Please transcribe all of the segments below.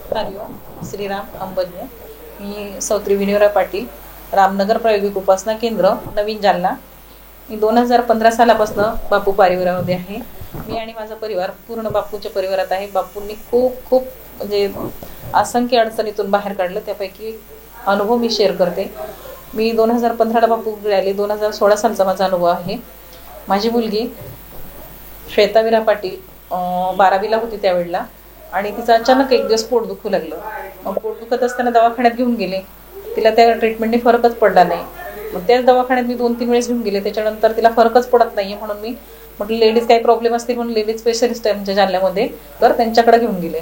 हरिओम श्रीराम अंबज्ञ। मी सौत्री विनिवरा पाटील, रामनगर प्रायोगिक उपासना केंद्र, नवीन जालना। मी 2015 सालापासून बापू परिवारामध्ये आहे। मी आणि माझा परिवार पूर्ण बापूच्या परिवारात आहे। बापूंनी खूप खूप म्हणजे असंख्य अडचणीतून बाहेर काढलं, त्यापैकी अनुभव मी शेअर करते। मी 2015ला बापूकडे आले। 2016 सालचा माझा अनुभव आहे। माझी मुलगी श्वेता पाटील 12वीला होती त्यावेळेला, आणि तिचं अचानक एक दिवस पोट दुखू लागलं। मग पोट दुखत असताना दवाखान्यात घेऊन गेले। तिला त्या ट्रीटमेंटने फरकच पडला नाही। मग त्याच दवाखान्यात मी 2-3 वेळेस घेऊन गेले, त्याच्यानंतर तिला फरकच पडत नाही म्हणून मी म्हटलं लेडीज काही प्रॉब्लेम असतील म्हणून लेडीज स्पेशलिस्ट आहे आमच्या जालन्यामध्ये, तर त्यांच्याकडे घेऊन गेले।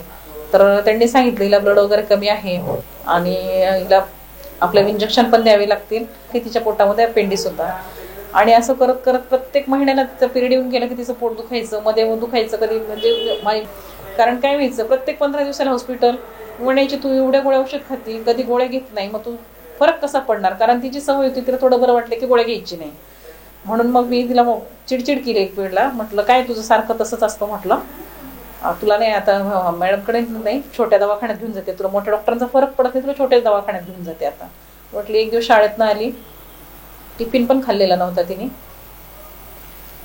तर त्यांनी सांगितलं हिला ब्लड वगैरे कमी आहे आणि हिला आपल्याला इंजेक्शन पण द्यावे लागतील, की तिच्या पोटामध्ये अपेंडिक्स होता। आणि असं करत करत प्रत्येक महिन्याला तिचं पिरियड येऊन गेलं की तिचं पोट दुखायचं, मध्ये दुखायचं कधी, म्हणजे कारण काय व्हायचं प्रत्येक 15 दिवसाला हॉस्पिटल म्हणायची तू एवढ्या गोळ्या औषध खाती, कधी गोळ्या घेत नाही, मग तू फरक कसा पडणार। कारण तिची सवय होती, तिला थोडं बरं वाटलं की गोळ्या घ्यायची नाही। म्हणून मग मी तिला चिडचिड केली एक वेळेला, म्हटलं काय तुझं सारखं तसंच असतं, म्हटलं तुला नाही आता मॅडमकडे नाही छोट्या दवाखान्यात घेऊन जाते, तुला मोठ्या डॉक्टरांचा फरक पडत नाही, तुला छोट्या दवाखान्यात घेऊन जाते आता। म्हटली एक दिवस शाळेतनं आली, टिफिन पण खाल्लेला नव्हता तिने,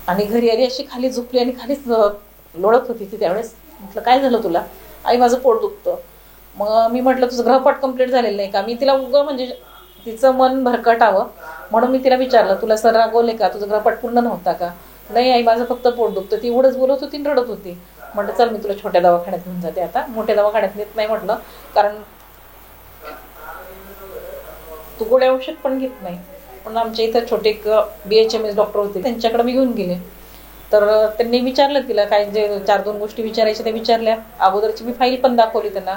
आणि घरी आली अशी खाली झोपली आणि खालीच लोळत होती ती त्यावेळेस। म्हटलं काय झालं तुला? आई माझं पोट दुखतं। मग मी म्हटलं तुझं गृहपाठ कंप्लीट झालेलं नाही का? मी तिला म्हणजे तिचं मन भरकटावं म्हणून मी तिला विचारलं तुला सर रागवले का, तुझं गृहपाठ पूर्ण नव्हता का? नाही आई माझं फक्त पोट दुखतं। ती एवढंच बोलत होती, रडत होती। म्हटलं चल मी तुला छोट्या दवाखान्यात घेऊन जाते आता। मोठ्या दवाखान्यात नेत नाही म्हटलं, कारण तू गोळ्या औषध पण घेत नाही। पण आमच्या इथं छोटे BHMS डॉक्टर होते, त्यांच्याकडे मी घेऊन गेले। तर त्यांनी विचारलं तिला काय जे 4-2 गोष्टी विचारायच्या त्या विचारल्या। अगोदरची मी फाईल पण दाखवली त्यांना।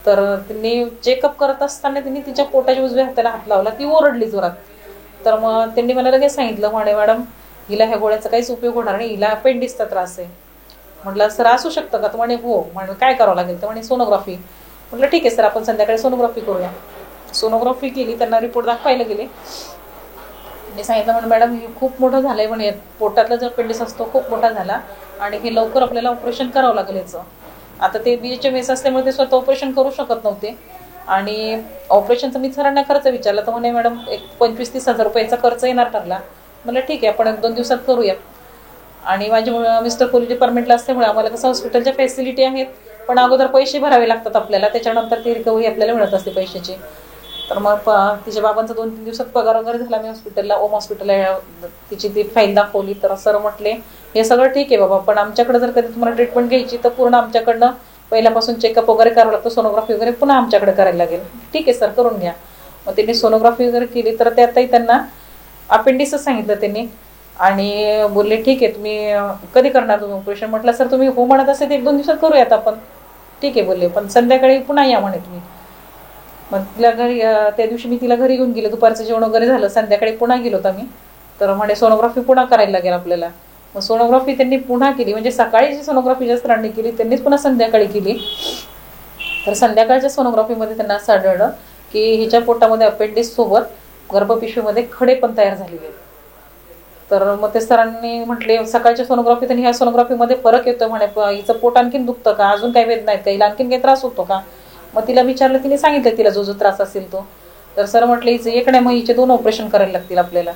तर त्यांनी चेकअप करत असताना त्यांनी तिच्या पोटाच्या उजव्या हाताला हात लावला, ती ओरडली जोरात। तर मग त्यांनी मला लगेच सांगितलं म्हणे मॅडम हिला ह्या गोळ्याचा काहीच उपयोग होणार नाही, हिला अपेंडिक्सचा त्रास आहे। म्हटलं सर असू शकतं का? तर म्हणे हो। म्हणे काय करावं लागेल? तर म्हणे सोनोग्राफी। म्हटलं ठीक आहे सर, आपण संध्याकाळी सोनोग्राफी करूया। सोनोग्राफी केली, त्यांना रिपोर्ट दाखवायला गेले। मी सांगितलं म्हणे मॅडम हे खूप मोठं झालंय, म्हणे पोटातला जो अपेंडिक्स असतो खूप मोठा झाला आणि हे लवकर आपल्याला ऑपरेशन करावं लागेल याचं। आता ते BHMS असल्यामुळे ते स्वतः ऑपरेशन करू शकत नव्हते, आणि ऑपरेशनचा मी सरांना खर्च विचारला तर म्हणे मॅडम एक 25-30 हजार रुपयाचा खर्च येणार ठरला। म्हटलं ठीक आहे आपण 1-2 दिवसात करूया। आणि माझे मिस्टर पोलीस डिपार्टमेंटला असल्यामुळे आम्हाला कसं हॉस्पिटलच्या फॅसिलिटी आहेत, पण अगोदर पैसे भरावे लागतात आपल्याला, त्याच्यानंतर ती रिकव्हरी आपल्याला मिळत असते पैशाची। तर मग तिच्या बाबांचा 2-3 दिवसात पगार वगैरे झाला। मी हॉस्पिटलला ओम हॉस्पिटलला तिची ती फाईल दाखवली, तर सर म्हटले हे सगळं ठीक आहे बाबा, पण आमच्याकडे जर कधी तुम्हाला ट्रीटमेंट घ्यायची तर पूर्ण आमच्याकडनं पहिल्यापासून चेकअप वगैरे करावं लागतं, सोनोग्राफी वगैरे पुन्हा आमच्याकडे करायला लागेल। ठीक आहे सर करून घ्या। मग त्यांनी सोनोग्राफी वगैरे केली, तर त्यातही त्यांना अपेंडिक्सच सांगितलं त्यांनी, आणि बोलले ठीक आहे तुम्ही कधी करणार तुम्ही ऑपरेशन? म्हटलं सर तुम्ही हो म्हणत असेल 1-2 दिवसात करूयात आपण। ठीक आहे बोलले, पण संध्याकाळी पुन्हा या म्हणे तुम्ही। मग तिला घरी त्या दिवशी मी तिला घरी घेऊन गेले, दुपारचं जेवण वगैरे झालं, संध्याकाळी पुन्हा गेलो होता मी। तर म्हणे सोनोग्राफी पुन्हा करायला लागेल आपल्याला। मग सोनोग्राफी त्यांनी पुन्हा केली, म्हणजे सकाळी जी सोनोग्राफी ज्या सरांनी केली त्यांनीच पुन्हा संध्याकाळी केली। तर संध्याकाळच्या सोनोग्राफीमध्ये त्यांना असं आढळलं की हिच्या पोटामध्ये अपेंडिक्स सोबत गर्भपिशवीमध्ये खडे पण तयार झालेले। तर मग ते सरांनी म्हटले सकाळच्या सोनोग्राफीत आणि ह्या सोनोग्राफीमध्ये फरक येतो म्हणे, हिचं पोट आणखीन दुखतं का, अजून काही वेदना आहेत का, हिला आणखीन काही त्रास होतो का? मग तिला विचारलं, तिने सांगितलं तिला जो जो त्रास असेल तो। तर सर म्हटले हिचं एक नाही मग हिचे 2 ऑपरेशन करायला लागतील आपल्याला।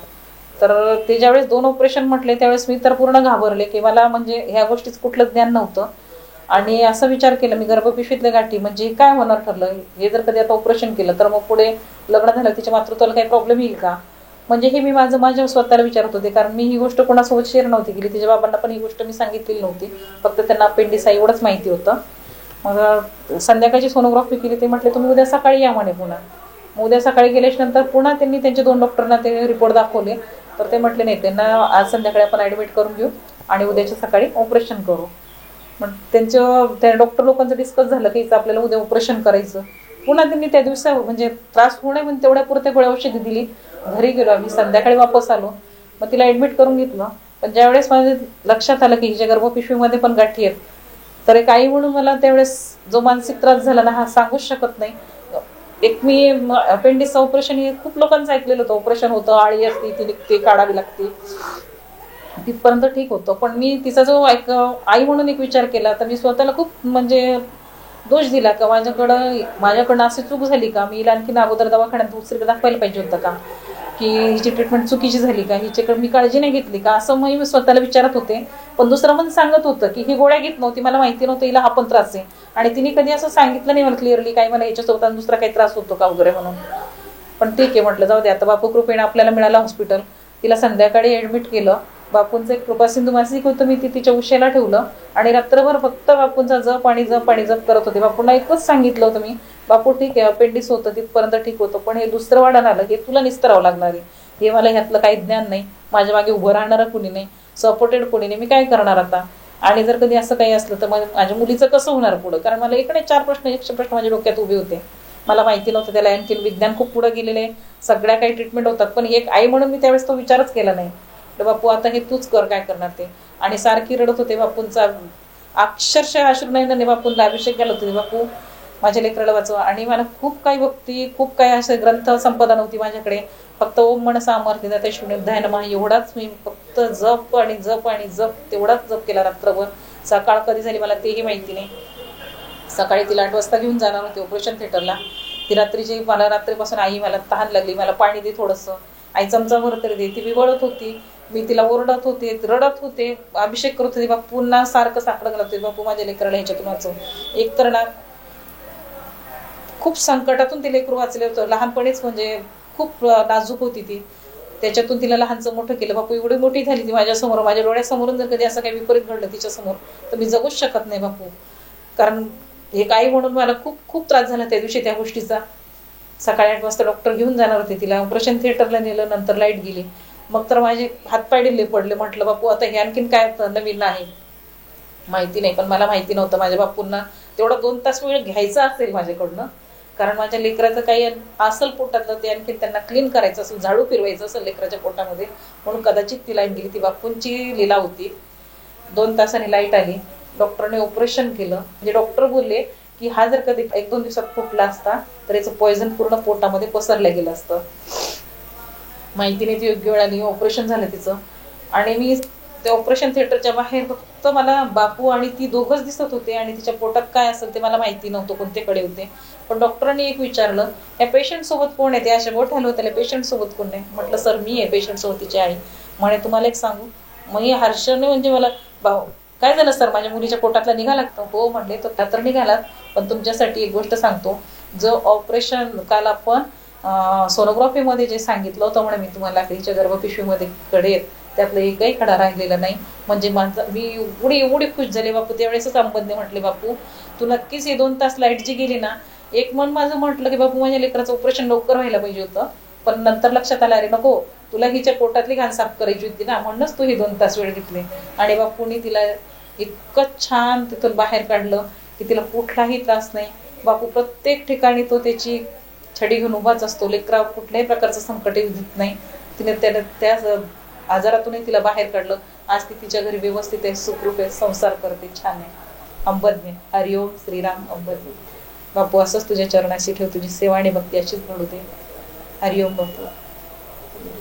तर ते ज्यावेळेस 2 ऑपरेशन म्हटले त्यावेळेस मी तर पूर्ण घाबरले की मला म्हणजे ह्या गोष्टीचं कुठलं ज्ञान नव्हतं, आणि असा विचार केला मी गर्भपिशवीतल्या गाठी म्हणजे काय होणार ठरलं, हे जर कधी आता ऑपरेशन केलं तर मग पुढे लग्न झालं तिच्या मातृत्वाला काही प्रॉब्लेम येईल का, म्हणजे हे मी माझ्या स्वतःला विचारत होते। कारण मी ही गोष्ट कोणासोबत शेअर नव्हती केली, तिच्या बाबांना पण ही गोष्ट मी सांगितलेली नव्हती, फक्त त्यांना अपेंडिक्स आहे एवढंच माहिती होतं। मग संध्याकाळची सोनोग्राफी केली, ते म्हटले तुम्ही उद्या सकाळी या म्हणे पुन्हा। मग उद्या सकाळी गेल्याच्या नंतर पुन्हा त्यांनी त्यांच्या 2 डॉक्टरांना ते रिपोर्ट दाखवले, तर ते म्हटले नाही त्यांना आज संध्याकाळी आपण ॲडमिट करून घेऊ आणि उद्याच्या सकाळी ऑपरेशन करू। मग त्या डॉक्टर लोकांचं डिस्कस झालं की आपल्याला उद्या ऑपरेशन करायचं। पुन्हा त्यांनी त्या दिवसा म्हणजे त्रास होऊ नये म्हणून तेवढ्या पुरते गोळ्या औषधी दिली। घरी गेलो आम्ही, संध्याकाळी वापस आलो, मग तिला ॲडमिट करून घेतलं। पण ज्यावेळेस माझ्या लक्षात आलं की हिच्या गर्भपिशवीमध्ये पण गाठी आहेत, तर एक आई म्हणून मला त्यावेळेस जो मानसिक त्रास झाला ना हा सांगूच शकत नाही। एक मी अपेंडिक्स ऑपरेशन हे खूप लोकांचं ऐकलेलं होतं, ऑपरेशन होतं, आळी असते ती निघते काढावी लागते, तिथपर्यंत ठीक होतं। पण मी तिचा जो आई म्हणून एक विचार केला तर मी स्वतःला खूप म्हणजे दोष दिला का माझ्याकडनं अशी चूक झाली का, मी हिला आणखीन अगोदर दवाखान्यात दुसरीकडे दाखवायला पाहिजे होतं का, की हिची ट्रीटमेंट चुकीची झाली का, हिच्याकडे मी काळजी नाही घेतली का, असं मी स्वतःला विचारत होते. पण दुसरं मन सांगत होतं की ही गोळ्या घेत नव्हती, मला माहिती नव्हतं हिला हा पण त्रास आहे. आणि तिने कधी असं सांगितलं नाही मला क्लिअरली काय मला याच्यासोबत दुसरा काही त्रास होतो का वगैरे म्हणून. पण ठीक आहे म्हटलं, जाऊ दे आता, बापू कृपेने आपल्याला मिळालं हॉस्पिटल. तिला संध्याकाळी ऍडमिट केलं. बापूंचं एक कृपासिंधू मासिक होतं, मी तिच्या उशाला ठेवलं आणि रात्रभर फक्त बापूंचा जप आणि जप आणि जप करत होते. बापूंना एकच सांगितलं होतं मी, बापू ठीक आहे अपेंडिक्स होतं तिथपर्यंत ठीक होतं, पण हे दुसरं वाढण आलं हे तुला निस्तरावं लागणार आहे. हे मला ह्यातलं काही ज्ञान नाही, माझ्या मागे उभं राहणारं कुणी नाही, सपोर्टेड कुणी नाही, मी काय करणार आता. आणि जर कधी असं काही असलं तर माझ्या मुलीचं कसं होणार पुढं. कारण मला इकडे 4 प्रश्न 100 प्रश्न माझ्या डोक्यात उभे होते. मला माहिती नव्हतं त्याला आणखी विज्ञान खूप पुढे गेलेले, सगळ्या काही ट्रीटमेंट होतात. पण एक आई म्हणून मी त्यावेळेस तो विचारच केला नाही. तर बापू आता हे तूच कर, काय करणार ते. आणि सारखी रडत होते. बापूंचा अक्षरशः अश्रुनयनाने बापूंना अभिषेक केला होता, बापू माझ्या लेकराला वाचवा. आणि मला खूप काही भक्ती, खूप काही असे ग्रंथ संपदा नव्हती माझ्याकडे. फक्त ओम मनसा अमृत जाते शून्योध्याय नमः एवढाच मी फक्त जप आणि जप आणि जप, तेवढाच जप केला रात्रभर. सकाळ कधी झाली मला तेही माहिती नाही. सकाळी तिला 8 वाजता घेऊन जाणार होते ऑपरेशन थिएटरला. ती मला रात्रीपासून आई मला तहान लागली, मला पाणी दे थोडंसं, आई चमचा भर तरी दे. ती विवळत होती, मी तिला ओरडत होते, रडत होते, अभिषेक करत होते. बापूंना सारखं साकडं घालत होते, बापू माझ्या लेकराला ह्याच्यातून वाचव. एक तर ना खूप संकटातून ते लेकरू वाचले होतं लहानपणीच, म्हणजे खूप नाजूक होती ती, त्याच्यातून तिला लहानचं मोठं केलं. बापू एवढी मोठी झाली ती माझ्यासमोर, माझ्या डोळ्यासमोरून जर कधी असं काही विपरीत घडलं तिच्यासमोर तर मी जगूच शकत नाही बापू. कारण एक आई म्हणून मला खूप खूप त्रास झाला त्या दिवशी त्या गोष्टीचा. सकाळी 8 वाजता डॉक्टर घेऊन जाणार होते तिला, ऑपरेशन थिएटरला नेलं, नंतर लाईट गेली. मग तर माझे हातपाय ढिल्ले पडले. म्हटलं बापू आता हे आणखीन काय नवीन आहे माहिती नाही, पण मला माहिती नव्हतं माझ्या बापूंना तेवढा 2 तास वेळ घ्यायचा असेल माझ्याकडनं. कारण माझ्या लेकराचं काही असेल पोटातलं ते आणखीन त्यांना क्लीन करायचं असेल, झाडू फिरवायचं असेल लेकराच्या पोटामध्ये, म्हणून कदाचित ती लाईट गेली. ती बापूंची लीला होती. 2 तासांनी लाईट आली, डॉक्टरने ऑपरेशन केलं. म्हणजे डॉक्टर बोलले की हा जर कधी 1-2 दिवसात फुटला असता तर याचं पॉयझन पूर्ण पोटामध्ये पसरलं गेलं असतं. माहिती नाही ती योग्य वेळ आली, ऑपरेशन झालं तिचं. आणि मी त्या ऑपरेशन थिएटरच्या बाहेर फक्त मला बापू आणि ती दोघंच दिसत होते, आणि तिच्या पोटात काय असेल ते मला माहिती नव्हतं कोणतेकडे होते. पण डॉक्टरांनी एक विचारलं, या पेशंट सोबत कोण आहे, ते अशा बोट हलवत त्याला, पेशंट सोबत कोण आहे. म्हटलं सर मी आहे पेशंट सोबत तिची आई. म्हणे तुम्हाला एक सांगू, मग हर्षने म्हणजे मला काय झालं सर माझ्या मुलीच्या पोटातला निघाला. हो म्हणले तो तर निघाला, पण तुमच्यासाठी एक गोष्ट सांगतो, जो ऑपरेशन काल आपण सोनोग्राफीमध्ये जे सांगितलं होतं म्हणे मी तुम्हाला तिच्या गर्भपिशवीमध्ये कडे आहेत, त्यातलं एकही खडा राहिलेला नाही. म्हणजे मी एवढी खुश झाले बापू. त्यावेळेसच अंबदने म्हटले बापू तू नक्कीच हे 2 तास लाईट जी गेली ना, एक मन माझं म्हटलं की बापू माझ्या लेकराचं ऑपरेशन लवकर व्हायला पाहिजे होतं. पण नंतर लक्षात आलं अरे नको, तुला हिच्या पोटातली घाण साफ करायची होती ना, म्हणूनच तू हे 2 तास वेळ घेतले. आणि बापूंनी तिला इतकं छान तिथून बाहेर काढलं की तिला कुठलाही त्रास नाही. बापू प्रत्येक ठिकाणी तो त्याची छडी घेऊन उभाच असतो. लेकरा कुठल्याही प्रकारचं संकट येऊ देत नाही. तिने त्या आजारातूनही तिला बाहेर काढलं. आज ती तिच्या घरी व्यवस्थित आहे, सुखरूप आहे, संसार करते, छान आहे. अंबज्ञ हरिओम श्रीराम अंबज्ञ. बापू असंच तुझ्या चरणाशी ठेव, तुझी सेवा आणि भक्ती अशीच घडू दे. हरिओम बापू.